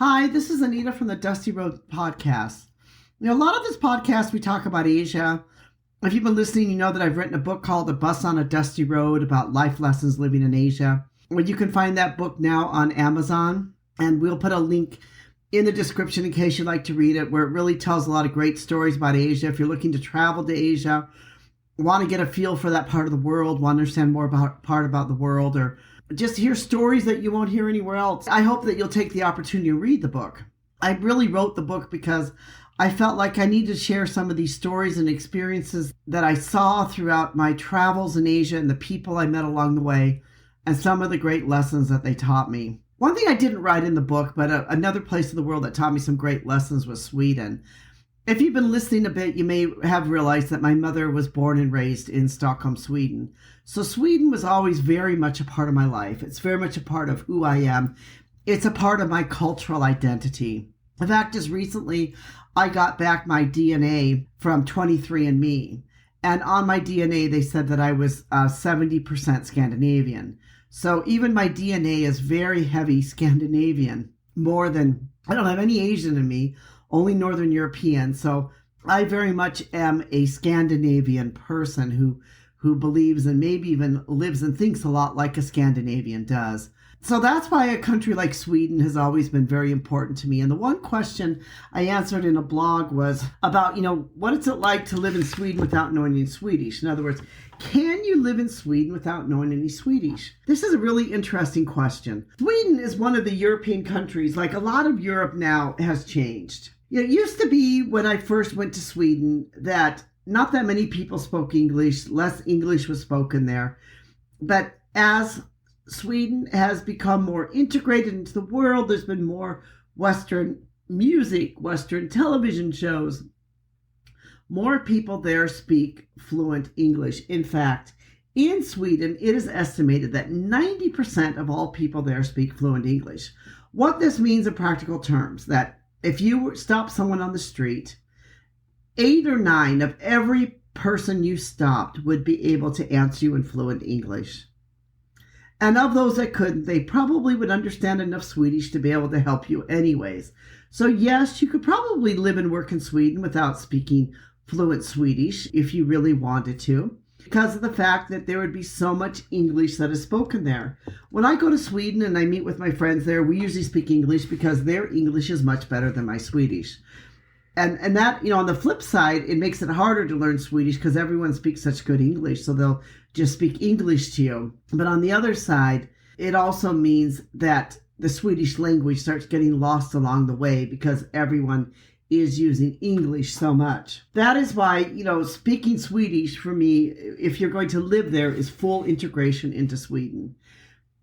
Hi, this is Anita from the Dusty Road Podcast. A lot of this podcast we talk about Asia. If you've been listening, you know that I've written a book called A Bus on a Dusty Road about life lessons living in Asia. Well, you can find that book now on Amazon, and we'll put a link in the description in case you'd like to read it, where it really tells a lot of great stories about Asia. If you're looking to travel to Asia, want to get a feel for that part of the world, want to understand more about the world, or just hear stories that you won't hear anywhere else, I hope that you'll take the opportunity to read the book. I really wrote the book because I felt like I needed to share some of these stories and experiences that I saw throughout my travels in Asia and the people I met along the way, and some of the great lessons that they taught me. One thing I didn't write in the book, but another place in the world that taught me some great lessons was Sweden. If you've been listening a bit, you may have realized that my mother was born and raised in Stockholm, Sweden. So Sweden was always very much a part of my life. It's very much a part of who I am. It's a part of my cultural identity. In fact, just recently, I got back my DNA from 23andMe. And on my DNA, they said that I was 70% Scandinavian. So even my DNA is very heavy Scandinavian, more than, I don't have any Asian in me, only Northern European. So I very much am a Scandinavian person who believes and maybe even lives and thinks a lot like a Scandinavian does. So that's why a country like Sweden has always been very important to me. And the one question I answered in a blog was about, what is it like to live in Sweden without knowing any Swedish? In other words, can you live in Sweden without knowing any Swedish? This is a really interesting question. Sweden is one of the European countries, like a lot of Europe now has changed. It used to be when I first went to Sweden that not that many people spoke English, less English was spoken there. But as Sweden has become more integrated into the world, there's been more Western music, Western television shows. More people there speak fluent English. In fact, in Sweden, it is estimated that 90% of all people there speak fluent English. What this means in practical terms, that if you stop someone on the street, 8 or 9 of every person you stopped would be able to answer you in fluent English. And of those that couldn't, they probably would understand enough Swedish to be able to help you anyways. So yes, you could probably live and work in Sweden without speaking fluent Swedish if you really wanted to, because of the fact that there would be so much English that is spoken there. When I go to Sweden and I meet with my friends there, we usually speak English because their English is much better than my Swedish. And that, on the flip side, it makes it harder to learn Swedish because everyone speaks such good English, so they'll just speak English to you. But on the other side, it also means that the Swedish language starts getting lost along the way because everyone is using English so much. That is why, speaking Swedish for me, if you're going to live there, is full integration into Sweden.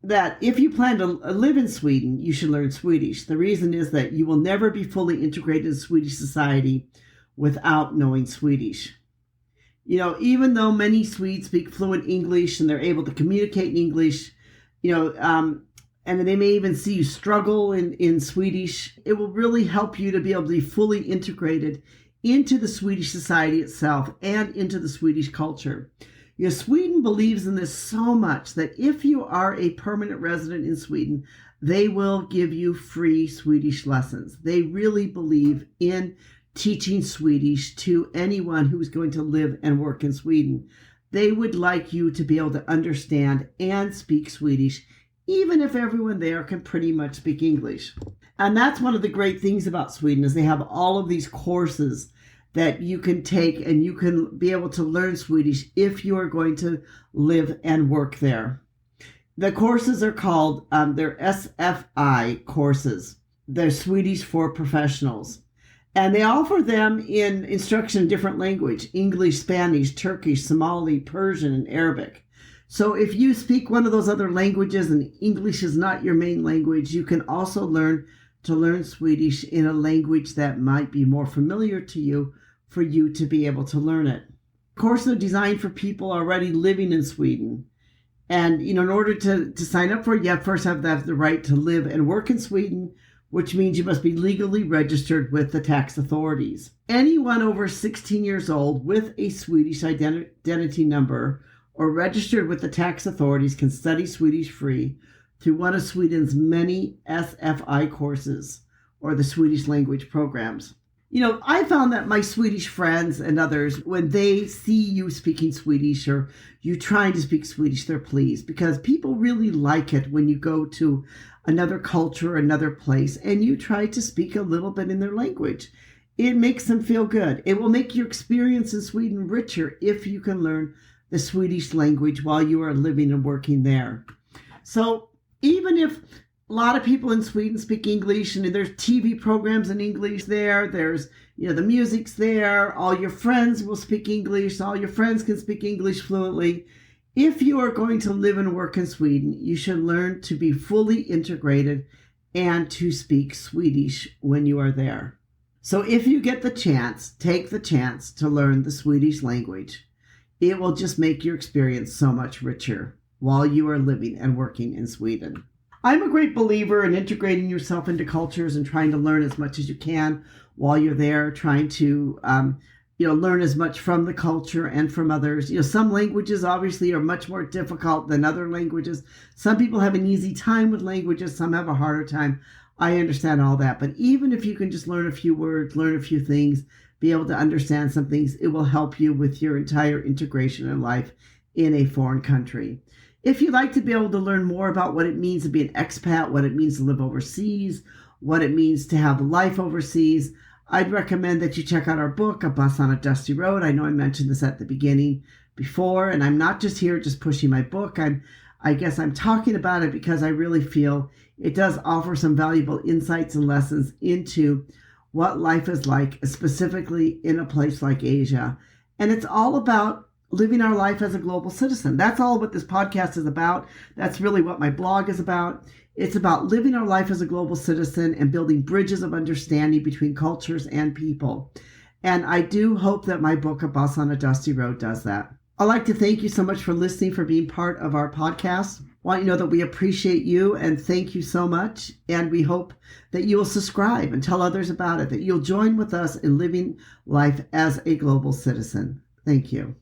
That if you plan to live in Sweden, you should learn Swedish. The reason is that you will never be fully integrated in Swedish society without knowing Swedish. Even though many Swedes speak fluent English and they're able to communicate in English, and they may even see you struggle in Swedish, it will really help you to be able to be fully integrated into the Swedish society itself and into the Swedish culture. Sweden believes in this so much that if you are a permanent resident in Sweden, they will give you free Swedish lessons. They really believe in teaching Swedish to anyone who's going to live and work in Sweden. They would like you to be able to understand and speak Swedish, even if everyone there can pretty much speak English. And that's one of the great things about Sweden, is they have all of these courses that you can take, and you can be able to learn Swedish if you are going to live and work there. The courses are called, they're SFI courses. They're Swedish for Professionals. And they offer them in instruction in different language: English, Spanish, Turkish, Somali, Persian, and Arabic. So if you speak one of those other languages and English is not your main language, you can also learn Swedish in a language that might be more familiar to you, for you to be able to learn it. Courses are designed for people already living in Sweden. And, in order to sign up for it, you first have to have the right to live and work in Sweden, which means you must be legally registered with the tax authorities. Anyone over 16 years old with a Swedish identity number or registered with the tax authorities can study Swedish free through one of Sweden's many SFI courses, or the Swedish language programs. I found that my Swedish friends and others, when they see you speaking Swedish or you trying to speak Swedish, they're pleased because people really like it when you go to another culture, another place, and you try to speak a little bit in their language. It makes them feel good. It will make your experience in Sweden richer if you can learn the Swedish language while you are living and working there. So even if a lot of people in Sweden speak English, and there's TV programs in English there. There's, the music's there. All your friends will speak English. All your friends can speak English fluently. If you are going to live and work in Sweden, you should learn to be fully integrated and to speak Swedish when you are there. So if you get the chance, take the chance to learn the Swedish language. It will just make your experience so much richer while you are living and working in Sweden. I'm a great believer in integrating yourself into cultures and trying to learn as much as you can while you're there, trying to, learn as much from the culture and from others. Some languages obviously are much more difficult than other languages. Some people have an easy time with languages. Some have a harder time. I understand all that. But even if you can just learn a few words, learn a few things, be able to understand some things, it will help you with your entire integration in life in a foreign country. If you'd like to be able to learn more about what it means to be an expat, what it means to live overseas, what it means to have a life overseas, I'd recommend that you check out our book, A Bus on a Dusty Road. I know I mentioned this at the beginning before, and I'm not just here just pushing my book. I guess I'm talking about it because I really feel it does offer some valuable insights and lessons into what life is like, specifically in a place like Asia. And it's all about living our life as a global citizen. That's all what this podcast is about. That's really what my blog is about. It's about living our life as a global citizen and building bridges of understanding between cultures and people. And I do hope that my book, A Bus on a Dusty Road, does that. I'd like to thank you so much for listening, for being part of our podcast. I want you to know that we appreciate you and thank you so much. And we hope that you will subscribe and tell others about it, that you'll join with us in living life as a global citizen. Thank you.